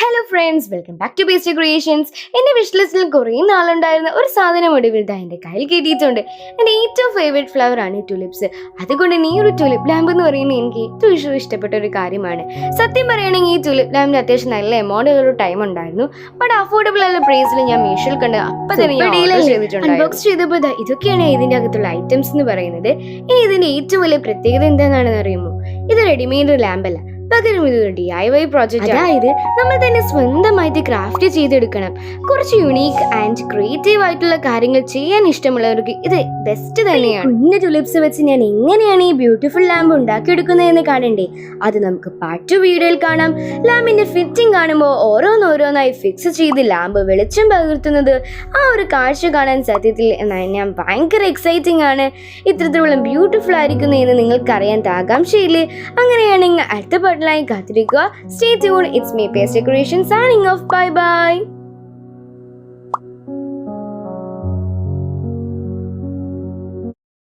Hello friends, welcome back to best creations. എൻ്റെ wish ലിസ്റ്റിൽ കുറേ നാളുണ്ടായിരുന്ന ഒരു സാധനം ഒടുവിൽ എൻ്റെ കയ്യിൽ കിട്ടിയിട്ടുണ്ട്. എൻ്റെ ഏറ്റവും ഫേവറേറ്റ് ഫ്ലവർ ആണ് ടുലിപ്സ്. അതുകൊണ്ട് തന്നെ ഈ ഒരു ടുലിപ്പ് ലാമ്പ് എന്ന് പറയുന്നത് എനിക്ക് ഏറ്റവും ഇഷ്ടപ്പെട്ട ഒരു കാര്യമാണ്. സത്യം പറയുകയാണെങ്കിൽ ഈ ടുലിപ്പ് ലാമ്പിന് അത്യാവശ്യം നല്ല എമൗണ്ട് ഒരു ടൈം ഉണ്ടായിരുന്നു. ബട്ട് അഫോർഡബിൾ ആയ പ്രൈസിൽ ഞാൻ മീഷോയിൽ കണ്ട് അപ്പം തന്നെ അൺബോക്സ് ചെയ്തപ്പോൾ ഇതൊക്കെയാണ് ഇതിൻ്റെ അകത്തുള്ള ഐറ്റംസ് എന്ന് പറയുന്നത്. ഇനി ഇതിൻ്റെ ഏറ്റവും വലിയ പ്രത്യേകത എന്താണെന്ന് അറിയുമോ? ഇത് റെഡിമെയ്ഡ് ലാമ്പല്ല, പകരം ഇതൊരു DIY പ്രോജക്റ്റ്. അതായത് നമ്മൾ തന്നെ സ്വന്തമായിട്ട് ക്രാഫ്റ്റ് ചെയ്തെടുക്കണം. കുറച്ച് യുണീക്ക് ആൻഡ് ക്രിയേറ്റീവ് ആയിട്ടുള്ള കാര്യങ്ങൾ ചെയ്യാൻ ഇഷ്ടമുള്ളവർക്ക് ഇത് ബെസ്റ്റ് തന്നെയാണ്. കുഞ്ഞു ടുലിപ്സ് വെച്ച് ഞാൻ എങ്ങനെയാണ് ഈ ബ്യൂട്ടിഫുൾ ലാമ്പ് ഉണ്ടാക്കിയെടുക്കുന്നതെന്ന് കാണണ്ടേ? അത് നമുക്ക് പാർട്ട് 2 വീഡിയോയിൽ കാണാം. ലാമ്പിന്റെ ഫിറ്റിംഗ് കാണുമ്പോൾ ഓരോന്നോരോന്നായി ഫിക്സ് ചെയ്ത് ലാമ്പ് വെളിച്ചം പകർത്തുന്നത് ആ ഒരു കാഴ്ച കാണാൻ സത്യത്തിൽ ഞാൻ ഭയങ്കര എക്സൈറ്റിംഗ് ആണ്. ഇത്തരത്തിലുള്ള ബ്യൂട്ടിഫുൾ ആയിരിക്കുന്നതെന്ന് നിങ്ങൾക്കറിയാൻ ആകാംക്ഷയില്ലേ? അങ്ങനെയാണെങ്കിൽ അടുത്ത കാത്തിരിക്കുക. Stay tuned. It's me, Paste Decoration, signing off. Bye bye.